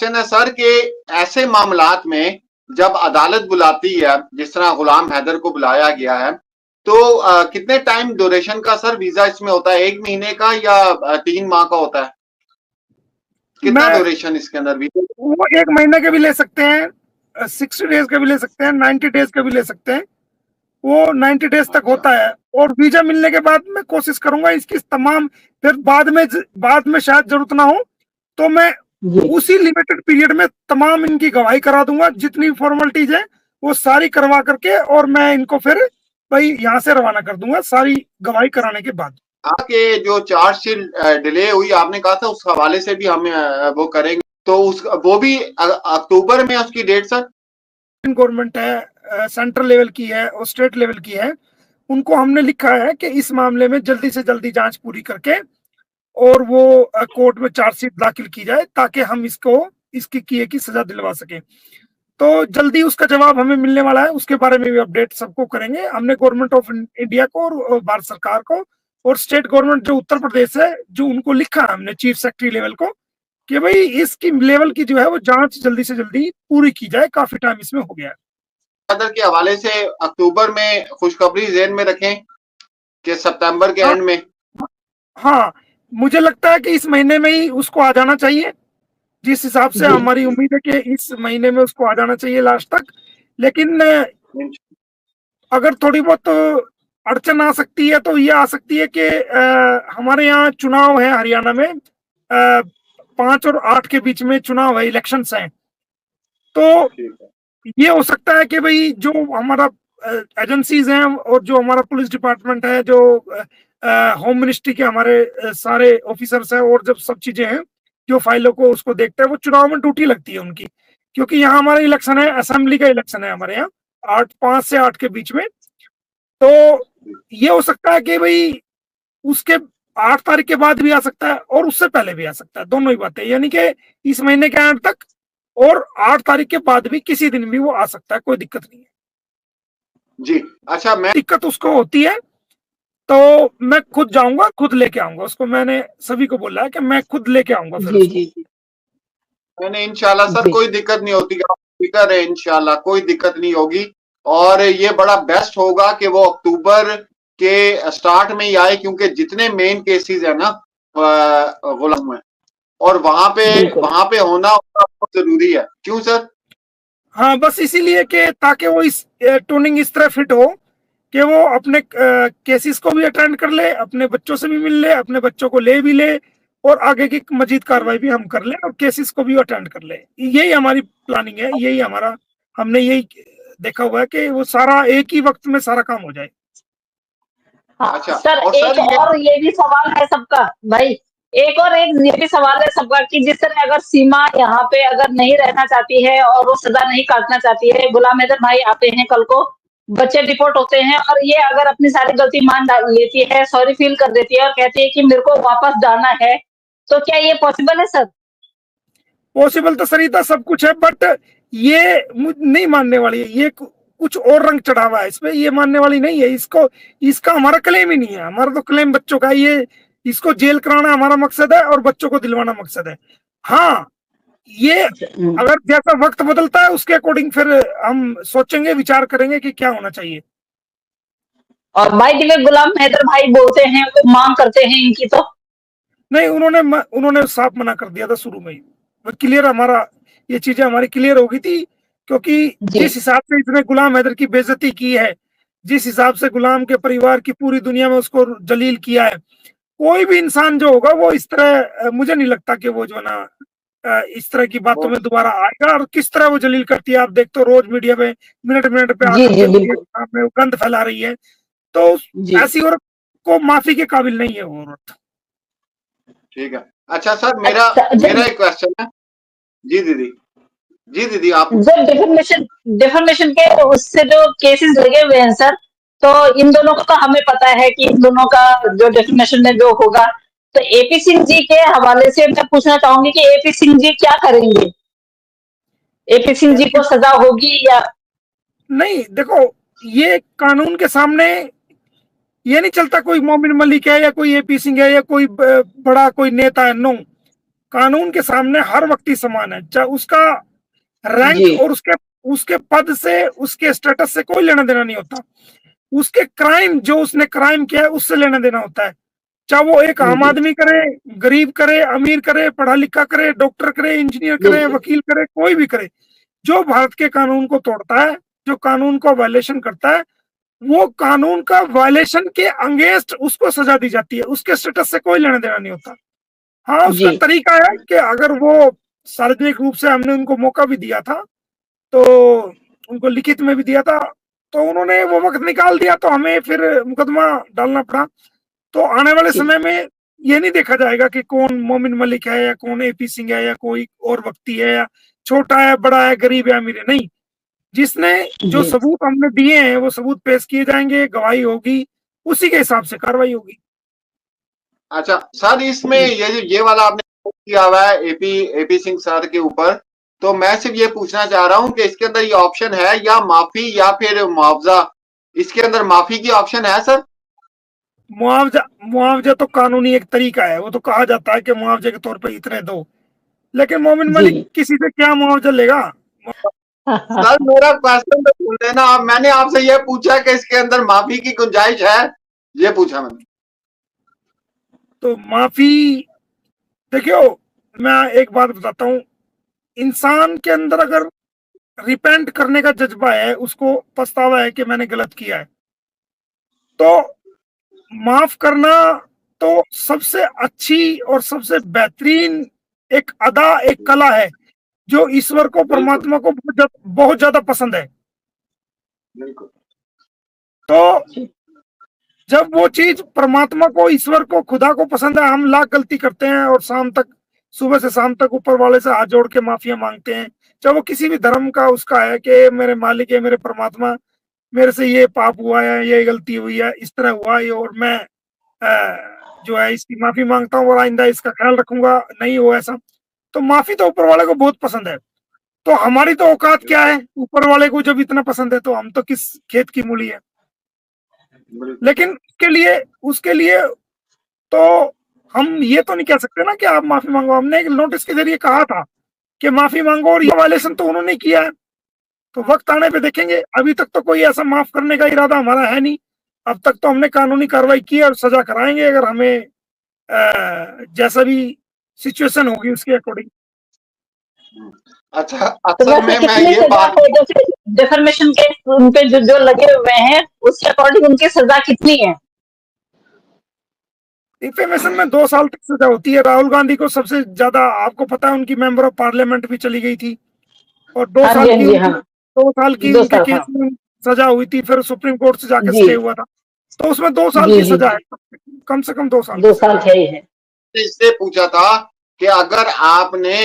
Question है sir कि ऐसे मामलात में जब अदालत बुलाती है, जिस तरह गुलाम हैदर को बुलाया गया है, तो कितने टाइम ड्यूरेशन का सर वीजा इसमें होता है? 1 महीने का या 3 माह का होता है? कितना ड्यूरेशन इसके अंदर भी? वो 1 महीने के भी ले सकते हैं, 60 डेज का भी ले सकते हैं, 90 डेज का भी ले सकते हैं। वो 90 डेज तक होता है। और वीजा मिलने के बाद मैं कोशिश करूंगा इसकी तमाम, फिर बाद में शायद जरूरत ना हो तो मैं उसी लिमिटेड पीरियड में तमाम इनकी गवाही करा दूंगा, जितनी फॉर्मेलिटीज है वो सारी करवा करके, और मैं इनको फिर भाई यहाँ से रवाना कर दूंगा सारी गवाही कराने के बाद। आपके जो चार्जशीट डिले हुई आपने कहा था, उस हवाले से भी हम वो करेंगे, तो वो भी अक्टूबर में उसकी डेट सर? गवर्नमेंट है, सेंट्रल लेवल की है और स्टेट लेवल की है, उनको हमने लिखा है कि इस मामले में जल्दी से जल्दी जांच पूरी करके और वो कोर्ट में चार्जशीट दाखिल की जाए, ताकि हम इसकी किए की सजा दिलवा सके। तो जल्दी उसका जवाब हमें मिलने वाला है, उसके बारे में भी अपडेट सबको करेंगे। हमने गवर्नमेंट ऑफ इंडिया को और भारत सरकार को और स्टेट गवर्नमेंट जो उत्तर प्रदेश है, जो उनको लिखा है हमने चीफ सेक्रेटरी लेवल को कि भाई इसकी लेवल की जो है वो जांच जल्दी से जल्दी पूरी की जाए, काफी टाइम इसमें हो गया है। के हवाले से अक्टूबर में खुशखबरी ज़हन में रखें कि सितंबर के एंड में। हाँ, मुझे लगता है कि इस महीने में ही उसको आ जाना चाहिए, जिस हिसाब से हमारी उम्मीद है कि इस महीने में उसको आ जाना चाहिए लास्ट तक। लेकिन अगर थोड़ी बहुत अड़चन आ सकती है तो ये आ सकती है कि हमारे यहाँ चुनाव है हरियाणा में, 5 और 8 के बीच में चुनाव है, इलेक्शंस हैं। तो ये हो सकता है कि भाई जो हमारा एजेंसीज हैं और जो हमारा पुलिस डिपार्टमेंट है, जो होम मिनिस्ट्री के हमारे सारे ऑफिसर्स हैं और जब सब चीजें हैं जो फाइलों को उसको देखते हैं, वो चुनाव में ड्यूटी लगती है उनकी, क्योंकि यहाँ हमारा इलेक्शन है, असेंबली का इलेक्शन है हमारे यहाँ 5 से 8 के बीच में। तो ये हो सकता है कि भाई उसके 8 तारीख के बाद भी आ सकता है और उससे पहले भी आ सकता है, दोनों ही बातें, यानी कि इस महीने के एंड तक और 8 तारीख के बाद भी किसी दिन भी वो आ सकता है, कोई दिक्कत नहीं है जी। अच्छा, मैं दिक्कत उसको होती है तो मैं खुद जाऊंगा, खुद लेके आऊंगा उसको। मैंने सभी को बोला है कि मैं खुद लेके आऊंगा फिर उसको। मैंने इंशाल्लाह सर कोई दिक्कत नहीं होती, फिक्र है इंशाल्लाह कोई दिक्कत नहीं होगी। और ये बड़ा बेस्ट होगा कि वो अक्टूबर के स्टार्ट में ही आए, क्योंकि जितने मेन केसेस है ना गुलाम में, और वहां पे होना बहुत जरूरी है। क्यों सर? हाँ, बस इसीलिए कि ताकि वो इस टूनिंग इस तरह फिट हो कि वो अपने केसेस को भी अटेंड कर ले, अपने बच्चों से भी मिल ले, अपने बच्चों को ले भी ले, और आगे की मजीद कार्रवाई भी हम कर ले और केसेस को भी अटेंड कर ले। यही हमारी प्लानिंग है, यही हमारा, हमने यही देखा हुआ है कि वो सारा एक ही वक्त में सारा काम हो जाए। अच्छा, सर और ये भी सवाल है सबका भाई, एक ये भी सवाल है सबका कि जिस तरह अगर सीमा यहाँ पे अगर नहीं रहना चाहती है और वो सजा नहीं काटना चाहती है, गुलाम हैदर भाई आते हैं कल को, बच्चे डिपोर्ट होते हैं और ये अगर अपनी सारी गलती मान लेती है, सॉरी फील कर देती है और कहती है कि मेरे को वापस जाना है, तो क्या ये पॉसिबल है सर? पॉसिबल तो सरिता सब कुछ है, बट ये नहीं मानने वाली है, ये कुछ और रंग चढ़ा हुआ है इसमें, ये मानने वाली नहीं है। इसका हमारा क्लेम ही नहीं है, हमारा तो क्लेम बच्चों का, ये इसको जेल कराना हमारा मकसद है और बच्चों को दिलवाना मकसद है। हाँ, ये अगर जैसा वक्त बदलता है उसके अकॉर्डिंग फिर हम सोचेंगे, विचार करेंगे कि क्या होना चाहिए। और भाई जी गुलाम हैदर भाई बोलते हैं, वो मांग करते हैं इनकी, तो नहीं, उन्होंने साफ मना कर दिया था शुरू में ही, क्लियर, हमारा ये चीजें हमारी क्लियर हो गई थी, क्योंकि जिस हिसाब से इसने गुलाम हैदर की बेइज्जती की है, जिस हिसाब से गुलाम के परिवार की पूरी दुनिया में उसको जलील किया है, कोई भी इंसान जो होगा वो इस तरह, मुझे नहीं लगता कि वो जो ना इस तरह की बातों में दोबारा आएगा। और किस तरह वो जलील करती है आप देखते हो, रोज मीडिया में मिनट पे आकर गंद फैला रही है, तो ऐसी औरत को माफी के काबिल नहीं है वो औरत। ठीक है। अच्छा सर, मेरा एक क्वेश्चन है। जी दीदी आप सर, डिफॉर्मेशन के उससे जो केसेस लगे हुए हैं सर, तो इन दोनों का तो हमें पता है कि इन दोनों का जो डिफॉर्मेशन में जो होगा, तो एपी सिंह जी के हवाले से मैं पूछना चाहूंगी कि एपी सिंह जी क्या करेंगे? एपी सिंह जी को सजा होगी या नहीं? देखो, ये कानून के सामने ये नहीं चलता कोई मोमिन मलिक है या कोई एपी सिंह है या कोई बड़ा कोई नेता है, नो, कानून के सामने हर व्यक्ति समान है, चाहे उसका रैंक और उसके पद से, उसके स्टेटस से कोई लेना देना नहीं होता। उसके क्राइम, जो उसने क्राइम किया है, उससे लेना देना होता है। चाहे वो एक आम आदमी करे, गरीब करे, अमीर करे, पढ़ा लिखा करे, डॉक्टर करे, इंजीनियर करे, वकील करे, कोई भी करे, जो भारत के कानून को तोड़ता है, जो कानून को वायलेशन करता है, वो कानून का वायलेशन के अगेंस्ट उसको सजा दी जाती है। उसके स्टेटस से कोई लेना देना नहीं होता। हाँ, उसका तरीका है कि अगर वो सार्वजनिक रूप से, हमने उनको मौका भी दिया था, तो उनको लिखित में भी दिया था, तो उन्होंने वो वक्त निकाल दिया, तो हमें फिर मुकदमा डालना पड़ा। तो आने वाले समय में ये नहीं देखा जाएगा कि कौन मोमिन मलिक है या कौन एपी सिंह है या कोई और व्यक्ति है, या छोटा है, बड़ा है, गरीब है, अमीर है, नहीं। जिसने जो सबूत हमने दिए हैं वो सबूत पेश किए जाएंगे, गवाही होगी, उसी के हिसाब से कार्रवाई होगी। अच्छा सर, इसमें ये वाला आपने किया हुआ है एपी सिंह सर के ऊपर, तो मैं सिर्फ ये पूछना चाह रहा हूँ कि इसके अंदर ये ऑप्शन है या माफी या फिर मुआवजा? इसके अंदर माफी की ऑप्शन है सर? मुआवजा तो कानूनी एक तरीका है, वो तो कहा जाता है कि मुआवजे के तौर पे इतने दो, लेकिन मोमिन मलिक किसी से क्या मुआवजा लेगा? सर मेरा क्वेश्चन तो सुन लेना, मैंने आपसे ये पूछा कि इसके अंदर माफी की गुंजाइश है, ये पूछा मैंने। तो माफी, देखियो, मैं एक बात बताता हूँ, इंसान के अंदर अगर रिपेंट करने का जज्बा है, उसको पछतावा है कि मैंने गलत किया है, तो माफ करना तो सबसे अच्छी और सबसे बेहतरीन एक अदा, एक कला है, जो ईश्वर को, परमात्मा को बहुत ज्यादा पसंद है। तो जब वो चीज परमात्मा को, ईश्वर को, खुदा को पसंद है, हम लाख गलती करते हैं और शाम तक, सुबह से शाम तक ऊपर वाले से हाथ जोड़ के माफिया मांगते हैं, चाहे वो किसी भी धर्म का उसका है कि मेरे मालिक है, मेरे परमात्मा, मेरे से ये पाप हुआ है, ये गलती हुई है, इस तरह हुआ है, और मैं जो है इसकी माफी मांगता हूँ और आइंदा इसका ख्याल रखूंगा, नहीं हो ऐसा। तो माफी तो ऊपर वाले को बहुत पसंद है, तो हमारी तो औकात क्या है? ऊपर वाले को जब इतना पसंद है तो हम तो किस खेत की मूली है। लेकिन उसके लिए तो हम ये तो नहीं कह सकते ना कि आप माफी मांगो। हमने एक नोटिस के जरिए कहा था कि माफी मांगो, और ये वायलेशन तो उन्होंने किया है, तो वक्त आने पे देखेंगे। अभी तक तो कोई ऐसा माफ करने का इरादा हमारा है नहीं। अब तक तो हमने कानूनी कार्रवाई की और सजा कराएंगे, अगर हमें जैसा भी सिचुएशन होगी उसके अकॉर्डिंग। अच्छा, असल में मैं ये बात, डिफर्मेशन के उनपे जो लगे हुए हैं, उसके अकॉर्डिंग उनकी सजा कितनी है? डिफेमेशन में 2 साल तक सजा होती है। राहुल गांधी को सबसे ज्यादा, आपको पता है, उनकी मेंबर ऑफ पार्लियामेंट भी चली गई थी, और 2 साल की उनके केस में सजा हुई थी, फिर सुप्रीम कोर्ट से जाकर स्टे हुआ था, तो उसमें 2 साल की सजा है, कम से कम 2 साल। 2 साल है। इससे पूछा था कि अगर आपने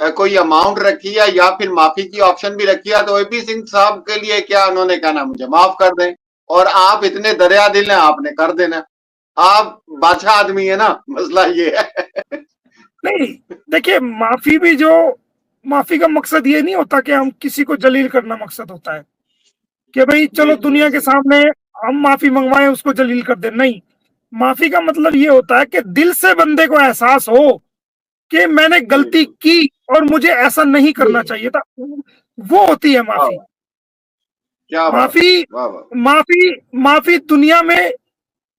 कोई अमाउंट रखी है या फिर माफी की ऑप्शन भी रखी है, तो एपी सिंह साहब के लिए क्या उन्होंने कहना, मुझे माफ कर दें, और आप इतने दरिया दिल हैं, आपने कर देना, आप बादशाह आदमी है ना, मसला ये है। नहीं, देखिए, माफी का मकसद ये नहीं होता कि हम किसी को जलील करना मकसद होता है कि भाई चलो दुनिया के सामने हम माफी मंगवाएं, उसको जलील कर दे। नहीं, माफी का मतलब ये होता है कि दिल से बंदे को एहसास हो कि मैंने गलती की और मुझे ऐसा नहीं करना चाहिए था, वो होती है माफी। माफी दुनिया में,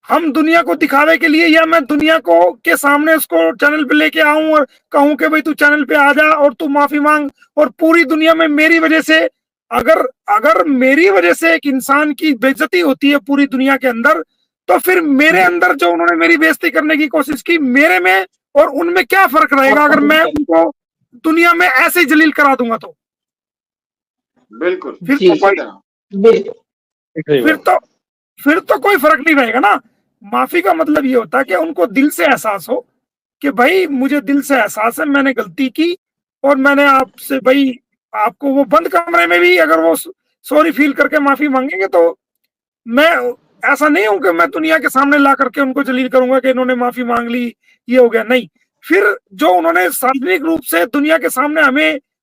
हम दुनिया को दिखावे के लिए, या मैं दुनिया को के सामने उसको चैनल पे लेके आऊं और कहूं कि भाई तू चैनल पे आ जा और तू माफी मांग, और पूरी दुनिया में मेरी वजह से, अगर मेरी वजह से एक इंसान की बेइज्जती होती है पूरी दुनिया के अंदर, तो फिर मेरे अंदर जो उन्होंने मेरी बेइज्जती करने की कोशिश की, मेरे में और उनमें क्या फर्क रहेगा अगर मैं उनको दुनिया में ऐसे ही जलील करा दूंगा? तो बिल्कुल, फिर तो कोई फर्क नहीं रहेगा ना। माफी का मतलब ये होता है कि उनको दिल से एहसास हो कि भाई मुझे दिल से एहसास है, मैंने गलती की, और मैंने आपसे, भाई आपको वो बंद कमरे में भी अगर वो सॉरी फील करके माफी मांगेंगे, तो मैं ऐसा नहीं हूं कि मैं दुनिया के सामने ला करके उनको जलील करूंगा कि इन्होंने माफी मांग ली, ये हो गया। नहीं, फिर जो उन्होंने सार्वजनिक रूप से दुनिया के सामने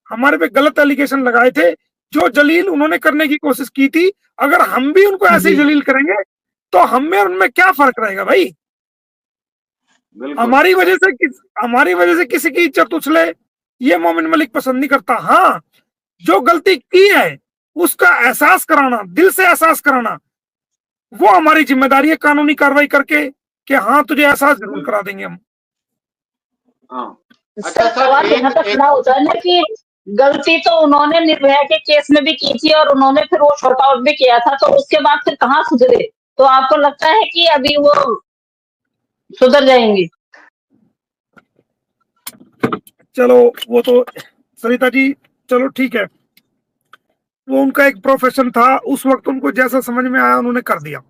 हमारे पे गलत एलिगेशन लगाए थे, जो जलील उन्होंने करने की कोशिश की थी, अगर हम भी उनको ऐसे ही जलील करेंगे तो हम में और उनमें क्या फर्क रहेगा भाई? हमारी वजह से किसी की इज्जत उछले, ये मोमिन मलिक पसंद नहीं करता। हाँ, जो गलती की है उसका एहसास कराना, दिल से एहसास कराना, वो हमारी जिम्मेदारी है, कानूनी कार्रवाई करके कि हाँ तुझे एहसास जरूर करा देंगे हम। अच्छा सवाल यहाँ तक खड़ा होता है ना कि गलती तो उन्होंने निर्भया के केस में भी की थी और उन्होंने फिर वो शॉर्ट आउट भी किया था, तो उसके बाद फिर कहाँ सुधरे? तो आपको लगता है कि अभी वो सुधर जाएंगे? चलो वो तो सरिता जी, चलो ठीक है, वो उनका एक प्रोफेशन था, उस वक्त उनको जैसा समझ में आया उन्होंने कर दिया।